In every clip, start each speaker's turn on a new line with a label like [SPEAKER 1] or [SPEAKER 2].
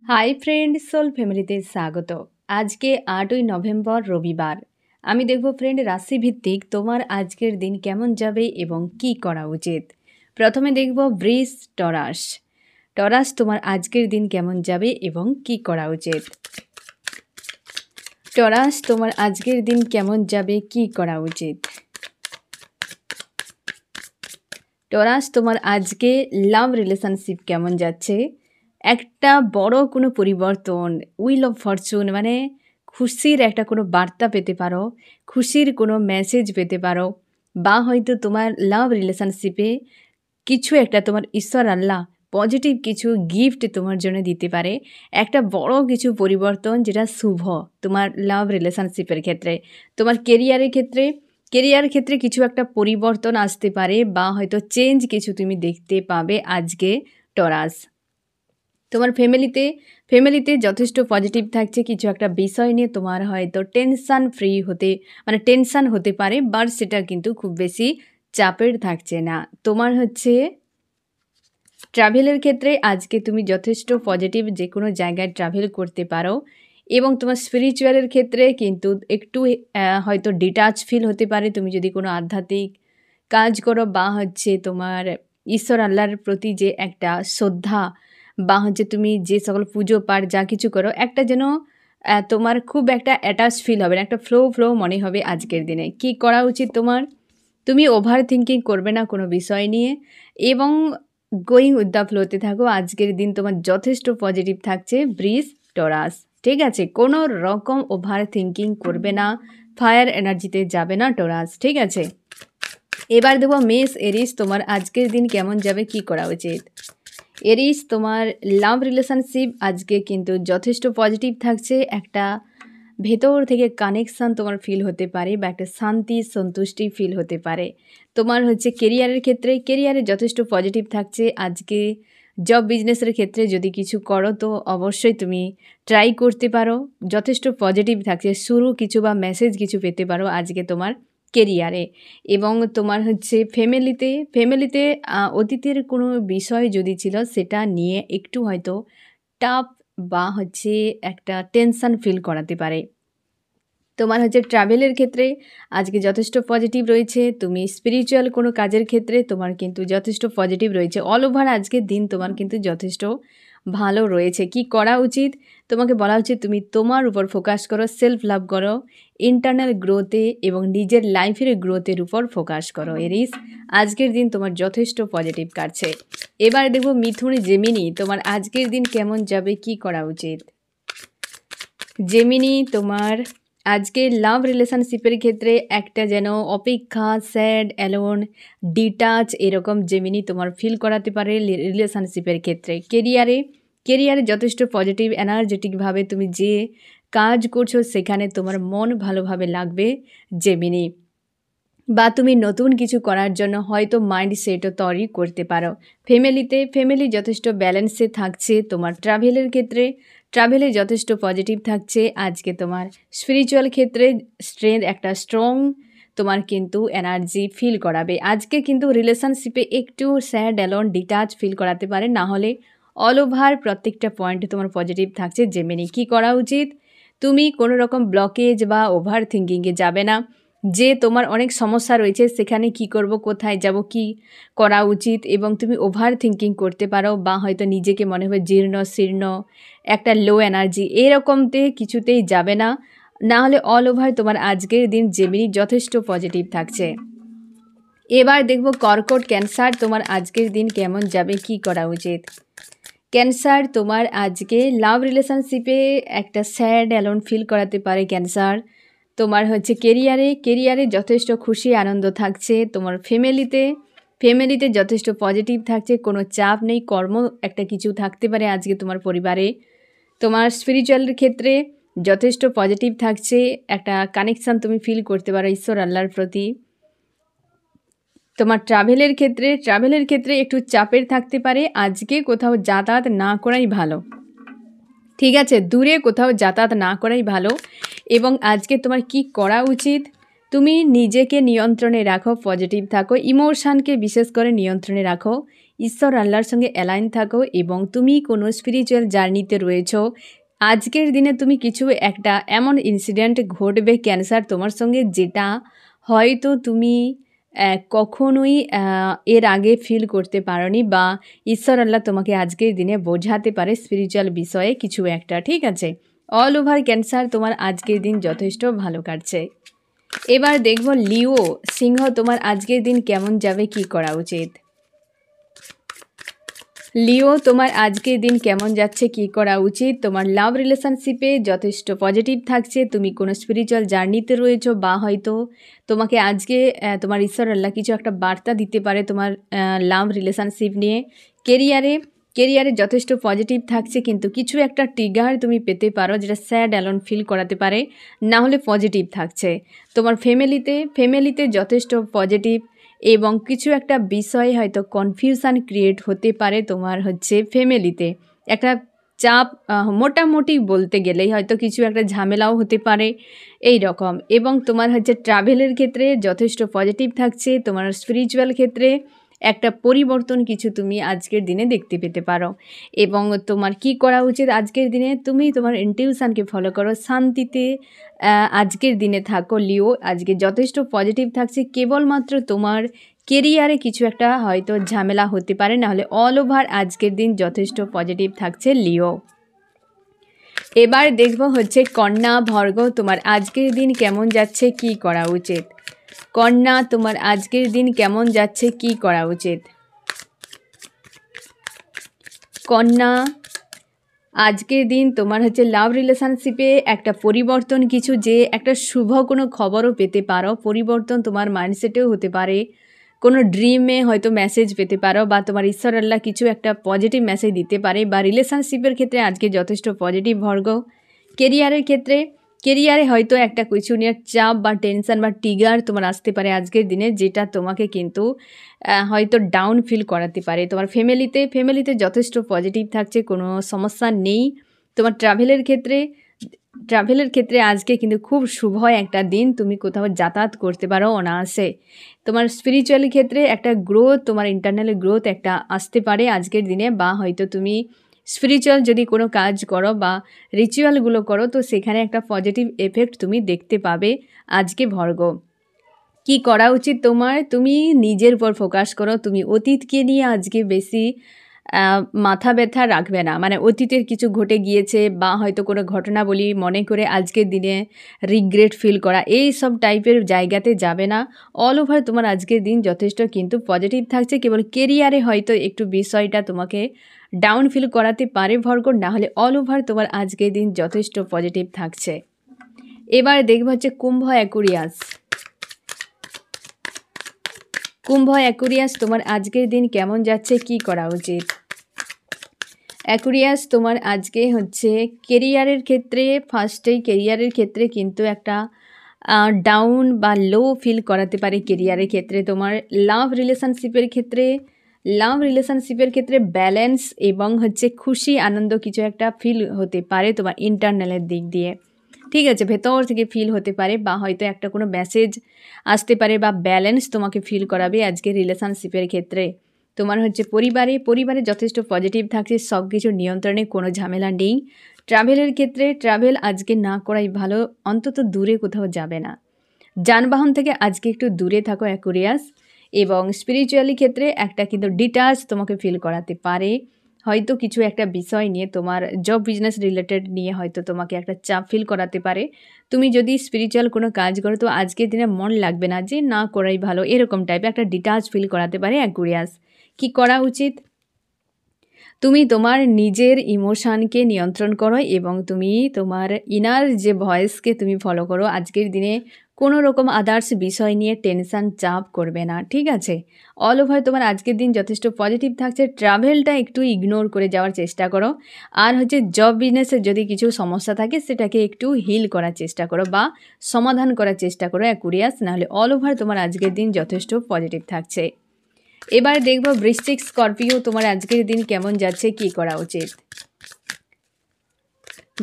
[SPEAKER 1] Hi friend, soul ফ্যামিলিতে স্বাগত। আজকে 8ই নভেম্বর রবিবার। আমি দেখব ফ্রেন্ড রাশিভিত্তিক তোমার আজকের দিন কেমন যাবে এবং কি করা উচিত। প্রথমে দেখব বৃষ টরাস। টরাস, তোমার আজকের দিন কেমন যাবে এবং কি করা উচিত। টরাস, তোমার আজকের দিন কেমন যাবে, কি করা উচিত। টরাস, তোমার আজকে লাভ রিলেশনশিপ কেমন যাচ্ছে। একটা বড় কোনো পরিবর্তন, উইল অফ ফরচুন মানে খুশির একটা কোনো বার্তা পেতে পারো, খুশির কোনো মেসেজ পেতে পারো, বা হয়তো তোমার লাভ রিলেশনশিপে কিছু একটা তোমার ঈশ্বর আল্লাহ পজিটিভ কিছু গিফট তোমার জন্য দিতে পারে। একটা বড় কিছু পরিবর্তন যেটা শুভ তোমার লাভ রিলেশনশিপের ক্ষেত্রে। তোমার কেরিয়ার ক্ষেত্রে কিছু একটা পরিবর্তন আসতে পারে, বা হয়তো চেঞ্জ কিছু তুমি দেখতে পাবে আজকে টরাস। তোমার ফ্যামিলিতে যথেষ্ট পজিটিভ থাকছে, কিছু একটা বিষয় নিয়ে তোমার হয়তো টেনশান হতে পারে, বাট সেটা কিন্তু খুব বেশি চাপের থাকছে না। তোমার ট্রাভেলের ক্ষেত্রে আজকে তুমি যথেষ্ট পজিটিভ যে কোনো জায়গায় ট্রাভেল করতে পারো, এবং তোমার স্পিরিচুয়ালের ক্ষেত্রে কিন্তু একটু হয়তো ডিটাচ ফিল হতে পারে। তুমি যদি কোনো আধ্যাত্মিক কাজ করো, বা তোমার ঈশ্বর আল্লাহর প্রতি যে একটা শ্রদ্ধা, বা তুমি যে সকল পুজো পাঠ যা কিছু করো, একটা যেন তোমার খুব একটা অ্যাটাচ ফিল হবে না, একটা ফ্লো মনে হবে আজকের দিনে। কি করা উচিত তোমার? তুমি ওভার থিঙ্কিং করবে না কোনো বিষয় নিয়ে, এবং গোয়িং উইথ দ্য ফ্লোতে থাকো। আজকের দিন তোমার যথেষ্ট পজিটিভ থাকছে বৃষ টরাস, ঠিক আছে? কোনো রকম ওভার থিঙ্কিং করবে না, ফায়ার এনার্জিতে যাবে না টরাস, ঠিক আছে? এবার দেবো মেষ এরিস, তোমার আজকের দিন কেমন যাবে, কি করা উচিত। এরিস, তোমার লাভ রিলেশনশিপ আজকে কিন্তু যথেষ্ট পজিটিভ থাকছে। একটা ভেতর থেকে কানেকশান তোমার ফিল হতে পারে, বা একটা শান্তি সন্তুষ্টি ফিল হতে পারে। তোমার কেরিয়ারে যথেষ্ট পজিটিভ থাকছে আজকে। জব বিজনেসের ক্ষেত্রে যদি কিছু করো তো অবশ্যই তুমি ট্রাই করতে পারো, যথেষ্ট পজিটিভ থাকছে। শুরু কিছু বা মেসেজ কিছু পেতে পারো আজকে তোমার কেরিয়ারে। এবং তোমার ফ্যামিলিতে অতীতের কোনো বিষয় যদি ছিল সেটা নিয়ে একটু হয়তো টাফ, বা একটা টেনশন ফিল করাতে পারে। তোমার ট্রাভেলের ক্ষেত্রে আজকে যথেষ্ট পজিটিভ রয়েছে। তুমি স্পিরিচুয়াল কোনো কাজের ক্ষেত্রে তোমার কিন্তু যথেষ্ট পজিটিভ রয়েছে। অল ওভার আজকের দিন তোমার কিন্তু যথেষ্ট ভালো রয়েছে। কি করা উচিত? তোমাকে বলা উচিত তুমি তোমার উপর ফোকাস করো, সেলফ লাভ করো, ইন্টারনাল গ্রোথে এবং নিজের লাইফের গ্রোথের উপর ফোকাস করো। এরিস, আজকের দিন তোমার যথেষ্ট পজিটিভ কাটছে। এবার দেখব মিথুন জেমিনি, তোমার আজকের দিন কেমন যাবে, কি করা উচিত। জেমিনি, তোমার আজকে লাভ রিলেশনশিপের ক্ষেত্রে একটা যেন অপেক্ষা, স্যাড, অ্যালোন, ডিটাচ এরকম জেমিনি তোমার ফিল করাতে পারে রিলেশনশিপের ক্ষেত্রে। কেরিয়ারে যথেষ্ট পজিটিভ এনার্জেটিকভাবে তুমি যে কাজ করছো সেখানে তোমার মন ভালোভাবে লাগবে জেমিনি, বা তুমি নতুন কিছু করার জন্য হয়তো মাইন্ডসেটও তৈরি করতে পারো। ফ্যামিলি যথেষ্ট ব্যালেন্সে থাকছে। তোমার ট্রাভেলে যথেষ্ট পজিটিভ থাকছে আজকে। তোমার স্পিরিচুয়াল ক্ষেত্রে একটা স্ট্রং তোমার কিন্তু এনার্জি ফিল করাবে আজকে। কিন্তু রিলেশনশিপে একটু স্যাড, অ্যালোন, ডিটাচ ফিল করাতে পারে, না হলে অল ওভার প্রত্যেকটা পয়েন্টে তোমার পজিটিভ থাকছে জেমিনি। কি করা উচিত? তুমি কোনো রকম ব্লকেজ বা ওভার থিঙ্কিংয়ে যাবে না, যে তোমার অনেক সমস্যা রয়েছে সেখানে কি করব, কোথায় যাব, কি করা উচিত, এবং তুমি ওভার থিঙ্কিং করতে পারো, বা হয়তো নিজেকে মনে হয় জীর্ণ শীর্ণ, একটা লো এনার্জি, এরকমতে কিছুতেই যাবে না। না হলে অল ওভার তোমার আজকের দিন জেমিনি যথেষ্ট পজিটিভ থাকছে। এবার দেখব কর্কট ক্যান্সার, তোমার আজকের দিন কেমন যাবে, কি করা উচিত। ক্যান্সার, তোমার আজকে লাভ রিলেশনশিপে একটা স্যাড, অ্যালোন ফিল করাতে পারে ক্যান্সার। তোমার কেরিয়ারে যথেষ্ট খুশি আনন্দ থাকছে। তোমার ফ্যামিলিতে যথেষ্ট পজিটিভ থাকছে, কোনো চাপ নেই। কর্ম একটা কিছু থাকতে পারে আজকে তোমার পরিবারে। তোমার স্পিরিচুয়ালের ক্ষেত্রে যথেষ্ট পজিটিভ থাকছে, একটা কানেকশান তুমি ফিল করতে পারো ঈশ্বর আল্লাহর প্রতি। তোমার ট্রাভেলের ক্ষেত্রে একটু চাপের থাকতে পারে আজকে, কোথাও যাতায়াত না করাই ভালো, ঠিক আছে? দূরে কোথাও যাতায়াত না করাই ভালো। এবং আজকে তোমার কি করা উচিত? তুমি নিজেকে নিয়ন্ত্রণে রাখো, পজিটিভ থাকো, ইমোশানকে বিশেষ করে নিয়ন্ত্রণে রাখো। ঈশ্বর আল্লাহর সঙ্গে অ্যালাইন থাকো এবং তুমি কোনো স্পিরিচুয়াল জার্নিতে রয়েছো। আজকের দিনে তুমি কিছু একটা এমন ইনসিডেন্ট ঘটবে ক্যান্সার তোমার সঙ্গে, যেটা হয়তো তুমি কখনোই এর আগে ফিল করতে পারোনি, বা ঈশ্বর আল্লাহ তোমাকে আজকের দিনে বোঝাতে পারে স্পিরিচুয়াল বিষয়ে কিছু একটা। ঠিক আছে, অল ওভার ক্যান্সার তোমার আজকের দিন যথেষ্ট ভালো কাটছে। এবার দেখব লিও সিংহ, তোমার আজকের দিন কেমন যাবে, কি করা উচিত। লিও তোমার আজকের দিন কেমন যাচ্ছে, কি করা উচিত। তোমার লাভ রিলেশনশিপে যথেষ্ট পজিটিভ থাকছে, তুমি কোনো স্পিরিচুয়াল জার্নিতে রয়েছো, বা হয়তো তোমাকে আজকে তোমার ঈশ্বর আল্লাহ কিছু একটা বার্তা দিতে পারে তোমার লাভ রিলেশনশিপ নিয়ে। কেরিয়ারে যথেষ্ট পজিটিভ থাকছে, কিন্তু কিছু একটা ট্রিগার তুমি পেতে পারো যেটা স্যাড অ্যালোন ফিল করাতে পারে, না হলে পজিটিভ থাকছে। তোমার ফ্যামিলিতে যথেষ্ট পজিটিভ, এবং কিছু একটা বিষয়ে হয়তো কনফিউশান ক্রিয়েট হতে পারে তোমার ফ্যামিলিতে। একটা চাপ, মোটামুটি বলতে গেলেই হয়তো কিছু একটা ঝামেলাও হতে পারে এই রকম। এবং তোমার ট্রাভেলের ক্ষেত্রে যথেষ্ট পজিটিভ থাকছে। তোমার স্পিরিচুয়াল ক্ষেত্রে একটা পরিবর্তন কিছু তুমি আজকের দিনে দেখতে পেতে পারো। এবং তোমার কি করা উচিত আজকের দিনে, তুমি তোমার ইনটিউশনকে ফলো করো, শান্তিতে আজকের দিনে থাকো। লিও আজকে যথেষ্ট পজিটিভ থাকছে, কেবলমাত্র তোমার কেরিয়ারে কিছু একটা হয়তো ঝামেলা হতে পারে, নাহলে অল ওভার আজকের দিন যথেষ্ট পজিটিভ থাকছে লিও। এবার দেখব কন্যা ভর্গ, তোমার আজকের দিন কেমন যাচ্ছে, কি করা উচিত। কন্যা তোমার আজকের দিন কেমন যাচ্ছে, কি করা উচিত। কন্যা আজকের দিন তোমার লাভ রিলেশনশিপে একটা পরিবর্তন, কিছু যে একটা শুভ কোনো খবরও পেতে পারো। পরিবর্তন তোমার মাইন্ডসেটেও হতে পারে, কোনো ড্রিমে হয়তো মেসেজ পেতে পারো, বা তোমার ঈশ্বর আল্লাহ কিছু একটা পজিটিভ মেসেজ দিতে পারে। বা রিলেশনশিপের ক্ষেত্রে আজকে যথেষ্ট পজিটিভ ভর্গ। কেরিয়ারে হয়তো একটা কিছু নিয়ে চাপ বা টেনশন বা ট্রিগার তোমার আসতে পারে আজকের দিনে, যেটা তোমাকে কিন্তু হয়তো ডাউন ফিল করাতে পারে। তোমার ফ্যামিলিতে যথেষ্ট পজিটিভ থাকছে, কোনো সমস্যা নেই। তোমার ট্রাভেলের ক্ষেত্রে আজকে কিন্তু খুব শুভ একটা দিন, তুমি কোথাও যাতায়াত করতে পারো অনায়াসে। তোমার স্পিরিচুয়াল ক্ষেত্রে একটা গ্রোথ, তোমার ইন্টারনাল গ্রোথ একটা আসতে পারে আজকের দিনে, বা হয়তো তুমি স্পিরিচুয়াল যদি কোনো কাজ করো বা রিচুয়ালগুলো করো, তো সেখানে একটা পজিটিভ এফেক্ট তুমি দেখতে পাবে আজকে ভর্গ। কি করা উচিত তোমার, তুমি নিজের উপর ফোকাস করো। তুমি অতীতকে নিয়ে আজকে বেশি মাথা ব্যথা রাখবে না, মানে অতীতের কিছু ঘটে গিয়েছে বা হয়তো কোনো ঘটনা বলি মনে করে আজকের দিনে রিগ্রেট ফিল করা, এই সব টাইপের জায়গাতে যাবে না। অল ওভার তোমার আজকের দিন যথেষ্ট কিন্তু পজিটিভ থাকছে, কেবল কেরিয়ারে হয়তো একটু বিষয়টা তোমাকে ডাউন ফিল করাতে পারে ভর্গ, না হলে অল ওভার তোমার আজকের দিন যথেষ্ট পজিটিভ থাকছে। এবার দেখব কুম্ভ অ্যাকুরিয়াস, তোমার আজকের দিন কেমন যাচ্ছে, কি করা উচিত। অ্যাকুরিয়াস তোমার আজকে কেরিয়ারের ক্ষেত্রে কিন্তু একটা ডাউন বা লো ফিল করাতে পারে কেরিয়ারের ক্ষেত্রে। তোমার লাভ রিলেশনশিপের ক্ষেত্রে ব্যালেন্স এবং খুশি আনন্দ কিছু একটা ফিল হতে পারে তোমার ইন্টারনালের দিক দিয়ে। ঠিক আছে, ভেতর থেকে ফিল হতে পারে, বা হয়তো একটা কোনো মেসেজ আসতে পারে, বা ব্যালেন্স তোমাকে ফিল করাবে আজকে রিলেশনশিপের ক্ষেত্রে। তোমার পরিবারে যথেষ্ট পজিটিভ থাকছে, সব কিছু নিয়ন্ত্রণে, কোনো ঝামেলা নেই। ট্রাভেলের ক্ষেত্রে আজকে না করাই ভালো, অন্তত দূরে কোথাও যাবে না। যানবাহন থেকে আজকে একটু দূরে থাকো অ্যাকুরিয়াস। এবং স্পিরিচুয়ালি ক্ষেত্রে একটা কিন্তু ডিটাচ তোমাকে ফিল করাতে পারে, হয়তো কিছু একটা বিষয় নিয়ে, তোমার জব বিজনেস রিলেটেড নিয়ে হয়তো তোমাকে একটা চাপ ফিল করাতে পারে। তুমি যদি স্পিরিচুয়াল কোনো কাজ করো, তো আজকের দিনে মন লাগবে না যে না করাই ভালো, এরকম টাইপের একটা ডিটাচ ফিল করাতে পারে অ্যাকুরিয়াস। কি করা উচিত, তুমি তোমার নিজের ইমোশানকে নিয়ন্ত্রণ করো, এবং তুমি তোমার ইনার যে ভয়েসকে তুমি ফলো করো। আজকের দিনে কোনো রকম আদার্স বিষয় নিয়ে টেনশান চাপ করবে না, ঠিক আছে। অল ওভার তোমার আজকের দিন যথেষ্ট পজিটিভ থাকছে। ট্রাভেলটা একটু ইগনোর করে যাওয়ার চেষ্টা করো, আর জব বিজনেসের যদি কিছু সমস্যা থাকে সেটাকে একটু হিল করার চেষ্টা করো বা সমাধান করার চেষ্টা করো অ্যাকুরিয়াস, নাহলে অল ওভার তোমার আজকের দিন যথেষ্ট পজিটিভ থাকছে। এবার দেখব বৃশ্চিক স্করপিও, তোমার আজকের দিন কেমন যাচ্ছে, কি করা উচিত।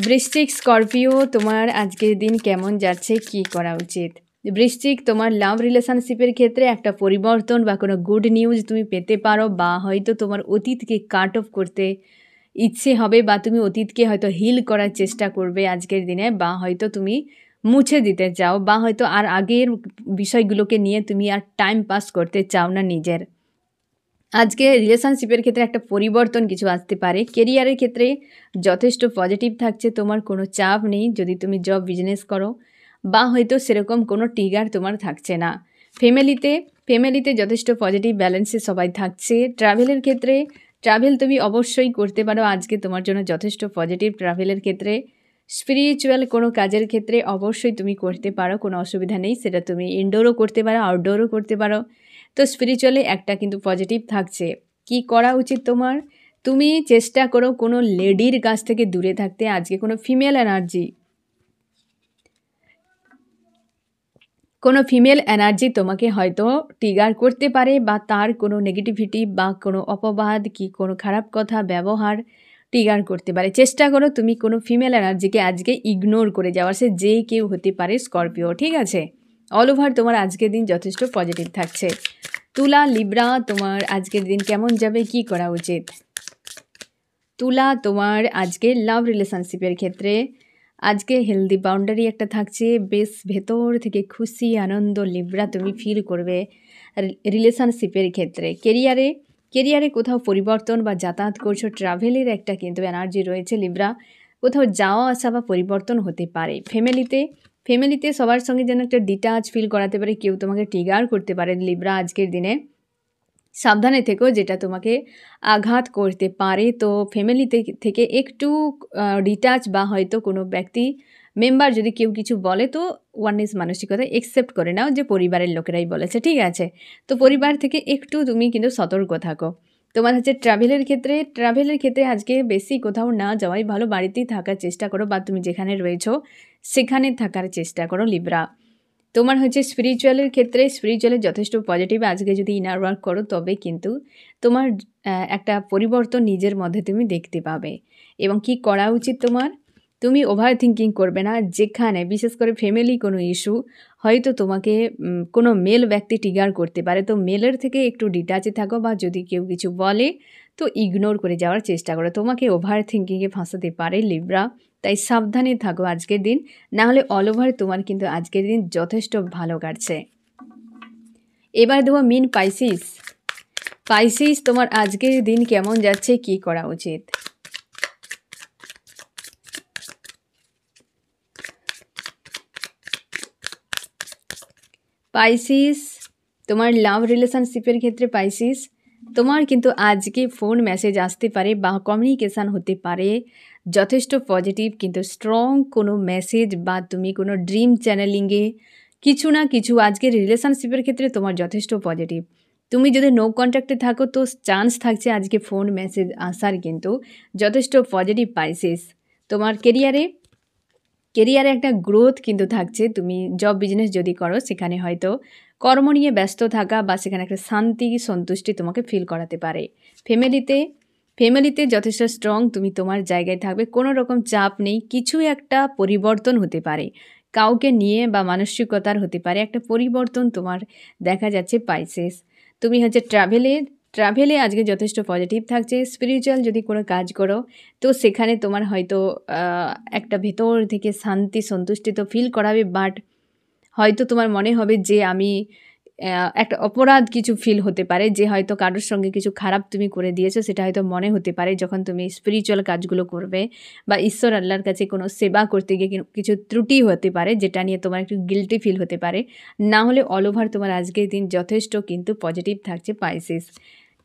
[SPEAKER 1] বৃশ্চিক স্করপিও তোমার আজকের দিন কেমন যাচ্ছে, কি করা উচিত। বৃশ্চিক, তোমার লাভ রিলেশনশিপের ক্ষেত্রে একটা পরিবর্তন বা কোনো গুড নিউজ তুমি পেতে পারো, বা হয়তো তোমার অতীতকে কাট অফ করতে ইচ্ছে হবে, বা তুমি অতীতকে হয়তো হিল করার চেষ্টা করবে আজকের দিনে, বা হয়তো তুমি মুছে দিতে চাও, বা হয়তো আর আগের বিষয়গুলোকে নিয়ে তুমি আর টাইম পাস করতে চাও না নিজের। আজকে রিলেশনশিপের ক্ষেত্রে একটা পরিবর্তন কিছু আসতে পারে। কেরিয়ারের ক্ষেত্রে যথেষ্ট পজিটিভ থাকছে, তোমার কোনো চাপ নেই যদি তুমি জব বিজনেস করো, বা হয়তো সেরকম কোনো ট্রিগার তোমার থাকছে না। ফ্যামিলিতে যথেষ্ট পজিটিভ ব্যালেন্সে সবাই থাকছে। ট্রাভেলের ক্ষেত্রে ট্রাভেল তুমি অবশ্যই করতে পারো, আজকে তোমার জন্য যথেষ্ট পজিটিভ ট্রাভেলের ক্ষেত্রে। স্পিরিচুয়াল কোনো কাজের ক্ষেত্রে অবশ্যই তুমি করতে পারো, কোনো অসুবিধা নেই, সেটা তুমি ইনডোরও করতে পারো, আউটডোরও করতে পারো। তো স্পিরিচুয়ালি একটা কিন্তু পজিটিভ থাকছে। কি করা উচিত তোমার? তুমি চেষ্টা করো কোনো লেডির কাছ থেকে দূরে থাকতে। আজকে কোনো ফিমেল এনার্জি তোমাকে হয়তো ট্রিগার করতে পারে, বা তার কোনো নেগেটিভিটি বা কোনো অপবাদ কি কোনো খারাপ কথা ব্যবহার ট্রিগার করতে পারে। চেষ্টা করো তুমি কোনো ফিমেল এনার্জিকে আজকে ইগনোর করে যাওয়ার, সে যে কেউ হতে পারে, স্করপিও, ঠিক আছে? অল ওভার তোমার আজকের দিন যথেষ্ট পজিটিভ থাকছে। তুলা, লিব্রা, তোমার আজকের দিন কেমন যাবে, কি করা উচিত? তুলা, তোমার আজকে লাভ রিলেশনশিপের ক্ষেত্রে আজকে হেলদি বাউন্ডারি একটা থাকছে, বেশ ভেতর থেকে খুশি আনন্দ লিব্রা তুমি ফিল করবে রিলেশনশিপের ক্ষেত্রে। কেরিয়ারে কোথাও পরিবর্তন বা যাতায়াত করছো, ট্রাভেলের একটা কিন্তু এনার্জি রয়েছে লিব্রা, কোথাও যাওয়া আসা বা পরিবর্তন হতে পারে। ফ্যামিলিতে সবার সঙ্গে যেন একটা ডিটাচ ফিল করাতে পারে, কেউ তোমাকে ট্রিগার করতে পারে লিব্রা আজকের দিনে, সাবধানে থেকো, যেটা তোমাকে আঘাত করতে পারে। তো ফ্যামিলিতে থেকে একটু ডিটাচ, বা হয়তো কোনো ব্যক্তি মেম্বার যদি কেউ কিছু বলে, তো ওয়াননেস মানসিকতা একসেপ্ট করে নাও যে পরিবারের লোকেরাই বলেছে, ঠিক আছে? তো পরিবার থেকে একটু তুমি কিন্তু সতর্ক থাকো। তোমার হচ্ছে ট্রাভেলের ক্ষেত্রে আজকে বেশি কোথাও না যাওয়াই ভালো, বাড়িতেই থাকার চেষ্টা করো, বা তুমি যেখানে রয়েছো সেখানে থাকার চেষ্টা করো লিব্রা। তোমার হচ্ছে স্পিরিচুয়ালের যথেষ্ট পজিটিভ, আজকে যদি ইনার ওয়ার্ক করো তবে কিন্তু তোমার একটা পরিবর্তন নিজের মধ্যে তুমি দেখতে পাবে। এবং কি করা উচিত তোমার? তুমি ওভার থিঙ্কিং করবে না, যেখানে বিশেষ করে ফ্যামিলি কোনো ইস্যু, হয়তো তোমাকে কোনো মেল ব্যক্তি ট্রিগার করতে পারে, তো মেলের থেকে একটু ডিটাচে থাকো, বা যদি কেউ কিছু বলে তো ইগনোর করে যাওয়ার চেষ্টা করো, তোমাকে ওভার থিঙ্কিংয়ে ফাঁসাতে পারে লিব্রা, তাই সাবধানে থাকো আজকের দিন, না হলে অল ওভার তোমার কিন্তু আজকের দিন যথেষ্ট ভালো কাটছে। এবার দেবো মিন পাইসিস, তোমার আজকের দিন কেমন যাচ্ছে, কি করা উচিত? পাইসিস, তোমার লাভ রিলেশনশিপের ক্ষেত্রে পাইসিস, তোমার কিন্তু আজকে ফোন মেসেজ আসতে পারে বা কমিউনিকেশান হতে পারে যথেষ্ট পজিটিভ, কিন্তু স্ট্রং কোনো মেসেজ বা তুমি কোনো ড্রিম চ্যানেলিংয়ে কিছু না কিছু আজকের রিলেশনশিপের ক্ষেত্রে তোমার যথেষ্ট পজিটিভ। তুমি যদি নো কন্ট্যাক্টে থাকো তো চান্স থাকছে আজকে ফোন মেসেজ আসার, কিন্তু যথেষ্ট পজিটিভ পাইসিস। তোমার কেরিয়ারে একটা গ্রোথ কিন্তু থাকছে, তুমি জব বিজনেস যদি করো সেখানে হয়তো কর্ম নিয়ে ব্যস্ত থাকা, বা সেখানে একটা শান্তি সন্তুষ্টি তোমাকে ফিল করাতে পারে। ফ্যামিলিতে যথেষ্ট স্ট্রং, তুমি তোমার জায়গায় থাকবে, কোনো রকম চাপ নেই, কিছু একটা পরিবর্তন হতে পারে কাউকে নিয়ে, বা মানসিকতার হতে পারে একটা পরিবর্তন তোমার দেখা যাচ্ছে পাইসেস। তুমি হচ্ছে ট্রাভেলে আজকে যথেষ্ট পজিটিভ থাকছে। স্পিরিচুয়াল যদি কোনো কাজ করো তো সেখানে তোমার হয়তো একটা ভেতর থেকে শান্তি সন্তুষ্টি তো ফিল করাবে, বাট হয়তো তোমার মনে হবে যে আমি একটা অপরাধ কিছু ফিল হতে পারে, যে হয়তো কারোর সঙ্গে কিছু খারাপ তুমি করে দিয়েছো, সেটা হয়তো মনে হতে পারে যখন তুমি স্পিরিচুয়াল কাজগুলো করবে, বা ঈশ্বর আল্লাহর কাছে কোনো সেবা করতে গিয়ে কিছু ত্রুটি হতে পারে, যেটা নিয়ে তোমার একটু গিল্টি ফিল হতে পারে। না হলে অল ওভার তোমার আজকের দিন যথেষ্ট কিন্তু পজিটিভ থাকছে পাইসিস।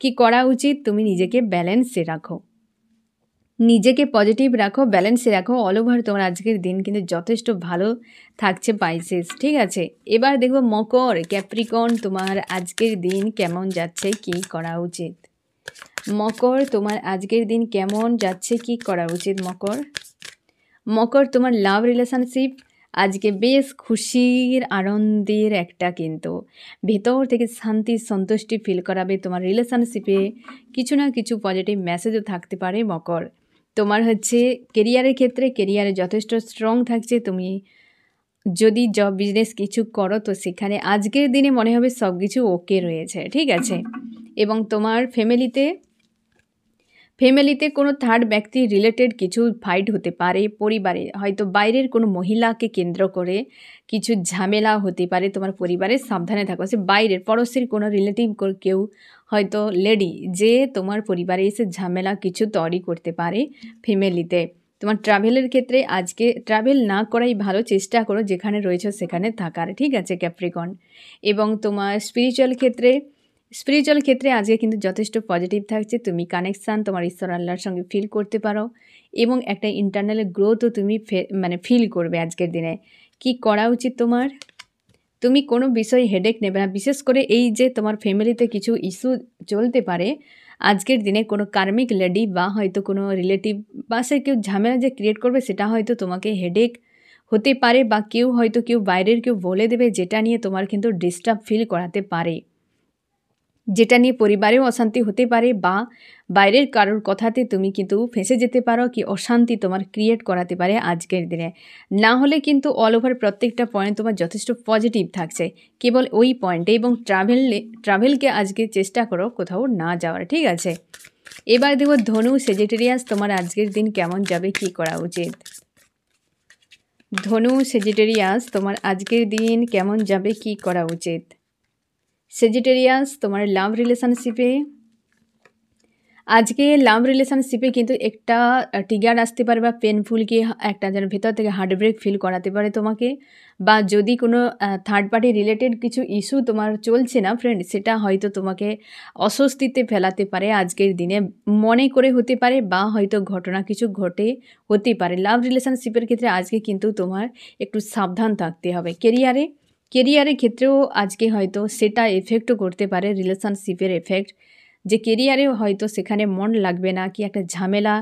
[SPEAKER 1] কি করা উচিত? তুমি নিজেকে ব্যালেন্সে রাখো, নিজেকে পজিটিভ রাখো, ব্যালেন্সে রাখো, অল ওভার তোমার আজকের দিন কিন্তু যথেষ্ট ভালো থাকছে পাইসেস, ঠিক আছে? এবার দেখো মকর, ক্যাপ্রিকন, তোমার আজকের দিন কেমন যাচ্ছে, কি করা উচিত? মকর, তোমার আজকের দিন কেমন যাচ্ছে, কি করা উচিত? মকর, তোমার লাভ রিলেশনশিপ আজকে বেশ খুশির আনন্দের একটা কিন্তু ভেতর থেকে শান্তি সন্তুষ্টি ফিল করাবে। তোমার রিলেশনশিপে কিছু না কিছু পজিটিভ মেসেজও থাকতে পারে মকর। তোমার হচ্ছে কেরিয়ারের ক্ষেত্রে যথেষ্ট স্ট্রং থাকছে, তুমি যদি জব বিজনেস কিছু করো তো সেখানে আজকের দিনে মনে হবে সব কিছু ওকে রয়েছে, ঠিক আছে। এবং তোমার ফ্যামিলিতে কোনো থার্ড ব্যক্তি রিলেটেড কিছু ফাইট হতে পারে, পরিবারে হয়তো বাইরের কোনো মহিলাকে কেন্দ্র করে কিছু ঝামেলা হতে পারে তোমার পরিবারে, সাবধানে থাকো। সে বাইরের পড়োশির কোনো রিলেটিভ কেউ হয়তো লেডি যে তোমার পরিবারে এসে ঝামেলা কিছু তৈরি করতে পারে ফ্যামিলিতে। তোমার ট্রাভেলের ক্ষেত্রে আজকে ট্রাভেল না করাই ভালো, চেষ্টা করো যেখানে রয়েছে সেখানে থাকার, ঠিক আছে ক্যাপ্রিকন। এবং তোমার স্পিরিচুয়াল ক্ষেত্রে আজকে কিন্তু যথেষ্ট পজিটিভ থাকছে। তুমি কানেকশান তোমার ঈশ্বর আল্লাহর সঙ্গে ফিল করতে পারো এবং একটা ইন্টারনাল গ্রোথও তুমি ফিল করবে আজকের দিনে। কি করা উচিত তোমার? তুমি কোনো বিষয়ে হেডেক নেবে না, বিশেষ করে এই যে তোমার ফ্যামিলিতে কিছু ইস্যু চলতে পারে আজকের দিনে, কোনো কার্মিক লেডি বা হয়তো কোনো রিলেটিভ বা সে কেউ ঝামেলা যে ক্রিয়েট করবে সেটা হয়তো তোমাকে হেডেক হতে পারে, বা কেউ বাইরের কেউ বলে দেবে যেটা নিয়ে তোমার কিন্তু ডিস্টার্ব ফিল করাতে পারে, যেটা নিয়ে পরিবারেও অশান্তি হতে পারে, বা বাইরের কারোর কথাতে তুমি কিন্তু ফেঁসে যেতে পারো, কি অশান্তি তোমার ক্রিয়েট করাতে পারে আজকের দিনে। না হলে কিন্তু অল ওভার প্রত্যেকটা পয়েন্ট তোমার যথেষ্ট পজিটিভ থাকছে, কেবল ওই পয়েন্টে। এবং ট্রাভেলকে আজকে চেষ্টা করো কোথাও না যাওয়ার, ঠিক আছে। এবার দেখো ধনু সেজিটেরিয়াস, তোমার আজকের দিন কেমন যাবে, কি করা উচিত? ধনু সেজিটেরিয়াস, তোমার আজকের দিন কেমন যাবে, কি করা উচিত? সেজিটেরিয়াস, তোমার লাভ রিলেশনশিপে আজকে কিন্তু একটা ট্রিগার আসতে পারে বা পেনফুল, কি একটা যেন ভেতর থেকে হার্টব্রেক ফিল করাতে পারে তোমাকে। বা যদি কোনো থার্ড পার্টি রিলেটেড কিছু ইস্যু তোমার চলছে না ফ্রেন্ড, সেটা হয়তো তোমাকে অস্বস্তিতে ফেলাতে পারে আজকের দিনে, মনে করে হতে পারে, বা হয়তো ঘটনা কিছু ঘটে হতে পারে। লাভ রিলেশনশিপের ক্ষেত্রে আজকে কিন্তু তোমার একটু সাবধান থাকতে হবে। কেরিয়ারের ক্ষেত্রেও আজকে হয়তো সেটা এফেক্টও করতে পারে, রিলেশনশিপের এফেক্ট, যে কেরিয়ারেও হয়তো সেখানে মন লাগবে না, কি একটা ঝামেলা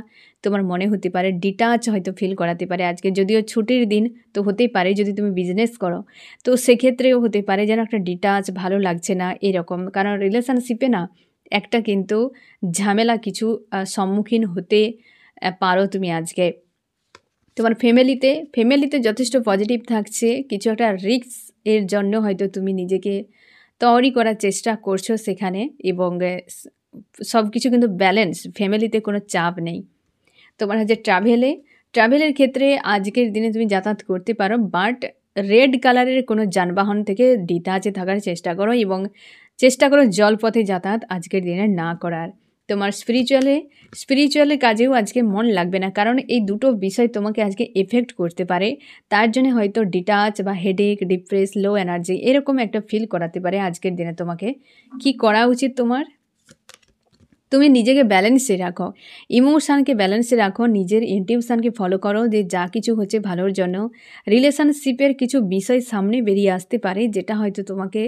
[SPEAKER 1] তোমার মনে হতে পারে, ডিটাচ হয়তো ফিল করাতে পারে আজকে। যদিও ছুটির দিন তো হতেই পারে, যদি তুমি বিজনেস করো তো সেক্ষেত্রেও হতে পারে যেন একটা ডিটাচ, ভালো লাগছে না এরকম। কারণ রিলেশনশিপে না একটা কিন্তু ঝামেলা কিছু সম্মুখীন হতে পারো তুমি আজকে। তোমার ফ্যামিলিতে যথেষ্ট পজিটিভ থাকছে, কিছু একটা রিস্ক এর জন্য হয়তো তুমি নিজেকে তৈরি করার চেষ্টা করছো সেখানে। এবং সব কিছু কিন্তু ব্যালেন্স, ফ্যামিলিতে কোনো চাপ নেই। তোমার হচ্ছে ট্রাভেলের ক্ষেত্রে আজকের দিনে তুমি যাতায়াত করতে পারো, বাট রেড কালারের কোনো যানবাহন থেকে ডিটাচে থাকার চেষ্টা করো, এবং চেষ্টা করো জলপথে যাতায়াত আজকের দিনে না করার। তোমার স্পিরিচুয়ালের কাজেও আজকে মন লাগবে না, কারণ এই দুটো বিষয় তোমাকে আজকে এফেক্ট করতে পারে। তার জন্য হয়তো ডিটাচ বা হেডেক, ডিপ্রেস, লো এনার্জি এরকম একটা ফিল করাতে পারে আজকের দিনে তোমাকে। কি করা উচিত তোমার? তুমি নিজেকে ব্যালেন্সে রাখো, ইমোশানকে ব্যালেন্সে রাখো, নিজের ইনটিউশনকে ফলো করো, যে যা কিছু হচ্ছে ভালোর জন্য। রিলেশনশিপের কিছু বিষয় সামনে বেরিয়ে আসতে পারে যেটা হয়তো তোমাকে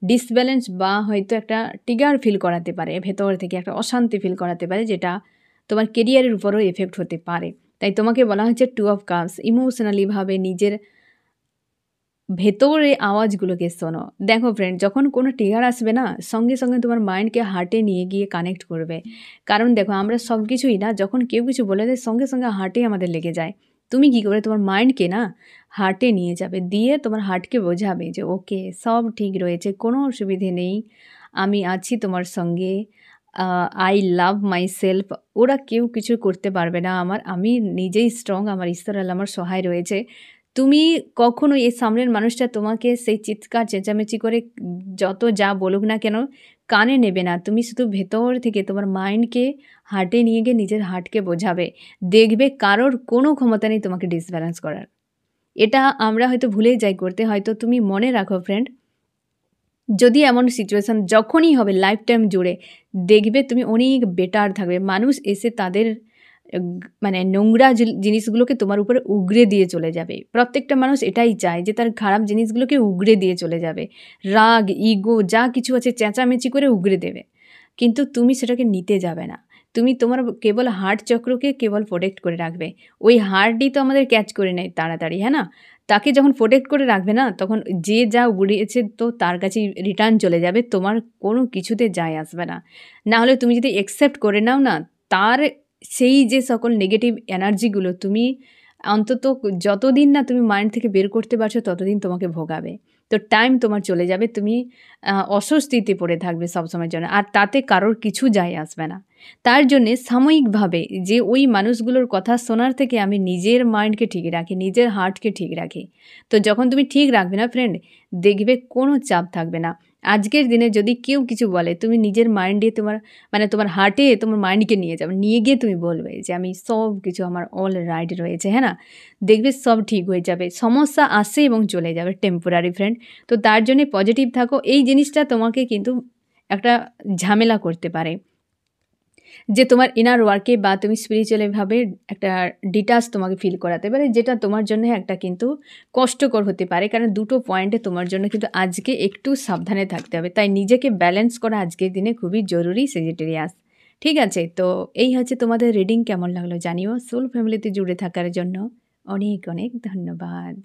[SPEAKER 1] ডিসব্যালেন্স বা হয়তো একটা ট্রিগার ফিল করাতে পারে, ভেতর থেকে একটা অশান্তি ফিল করাতে পারে, যেটা তোমার কেরিয়ারের উপরও এফেক্ট হতে পারে। তাই তোমাকে বলা হচ্ছে 2 অফ কাপস, ইমোশনালিভাবে নিজের ভেতরে আওয়াজগুলোকে শোনো। দেখো ফ্রেন্ড, যখন কোনো ট্রিগার আসবে না, সঙ্গে সঙ্গে তোমার মাইন্ডকে হার্টে নিয়ে গিয়ে কানেক্ট করবে। কারণ দেখো আমরা সব কিছুই না, যখন কেউ কিছু বলে দেয় সঙ্গে সঙ্গে হার্টে আমাদের লেগে যায়। তুমি কি করে তোমার মাইন্ডকে না হার্টে নিয়ে যাবে, দিয়ে তোমার হার্টকে বোঝাবে যে ওকে সব ঠিক রয়েছে, কোনো অসুবিধে নেই, আমি আছি তোমার সঙ্গে, আই লাভ মাই সেলফ, ওরা কেউ কিছু করতে পারবে না আমার, আমি নিজেই স্ট্রং, আমার ঈশ্বর আল্লাহ আমার সহায় রয়েছে। তুমি কখনো এই সামনের মানুষটা তোমাকে সেই চিৎকার চেঁচামেচি করে যত যা বলুক না কেন কানে নেবে না। তুমি শুধু ভেতর থেকে তোমার মাইন্ডকে হার্টে নিয়ে গিয়ে নিজের হার্টকে বোঝাবে। দেখবে কারোর কোনো ক্ষমতা নেই তোমাকে ডিসব্যালেন্স করার। এটা আমরা হয়তো ভুলেই যাই করতে। হয়তো তুমি মনে রাখো ফ্রেন্ড, যদি এমন সিচুয়েশান যখনই হবে লাইফ টাইম জুড়ে, দেখবে তুমি অনেক বেটার থাকবে। মানুষ এসে তাদের মানে নোংরা জিনিসগুলোকে তোমার উপরে উগরে দিয়ে চলে যাবে। প্রত্যেকটা মানুষ এটাই চায় যে তার খারাপ জিনিসগুলোকে উগরে দিয়ে চলে যাবে। রাগ, ইগো যা কিছু আছে চেঁচামেচি করে উগরে দেবে। কিন্তু তুমি সেটাকে নিতে যাবে না। তুমি তোমার কেবল হার্ট চক্রকে কেবল প্রোটেক্ট করে রাখবে। ওই হার্টই তো আমাদের ক্যাচ করে নেয় তাড়াতাড়ি, হ্যাঁ না? তাকে যখন প্রোটেক্ট করে রাখবে না, তখন যে যা উগড়িয়েছে তো তার কাছেই রিটার্ন চলে যাবে। তোমার কোনো কিছুতে যায় আসবে না। না হলে তুমি যদি অ্যাকসেপ্ট করে নাও না, তার সেই যে সকল নেগেটিভ এনার্জিগুলো তুমি অন্তত যতদিন না তুমি মাইন্ড থেকে বের করতে পারছো ততদিন তোমাকে ভোগাবে। তো টাইম তোমার চলে যাবে। তুমি অস্বস্তিতে পড়ে থাকবে সবসময়ের জন্য। আর তাতে কারোর কিছু যায় আসবে না। তার জন্যে সাময়িকভাবে যে ওই মানুষগুলোর কথা শোনার থেকে আমি নিজের মাইন্ডকে ঠিক রাখি, নিজের হার্টকে ঠিক রাখি। তো যখন তুমি ঠিক রাখবে না ফ্রেন্ড, দেখবে কোনো চাপ থাকবে না। আজকের দিনে যদি কেউ কিছু বলে, তুমি নিজের মাইন্ডে তোমার হার্টে তোমার মাইন্ডকে নিয়ে যাবে। নিয়ে গিয়ে তুমি বলবে যে আমি সব কিছু আমার অল রাইট রয়েছে, হ্যাঁ না? দেখবে সব ঠিক হয়ে যাবে। সমস্যা আসে এবং চলে যাবে, টেম্পোরারি ফ্রেন্ড। তো তার জন্যে পজিটিভ থাকো। এই জিনিসটা তোমাকে কিন্তু একটা ঝামেলা করতে পারে। যে তোমার ইনার ওয়ার্কে বা তুমি স্পিরিচুয়ালিভাবে একটা ডিটাচ তোমাকে ফিল করাতে পারে, যেটা তোমার জন্য একটা কিন্তু কষ্টকর হতে পারে। কারণ দুটো পয়েন্টে তোমার জন্য কিন্তু আজকে একটু সাবধানে থাকতে হবে। তাই নিজেকে ব্যালেন্স করা আজকের দিনে খুবই জরুরি সেজিটেরিয়াস। ঠিক আছে? তো এই হচ্ছে তোমাদের রিডিং। কেমন লাগলো জানিও। সোল ফ্যামিলিতে জুড়ে থাকার জন্য অনেক অনেক ধন্যবাদ।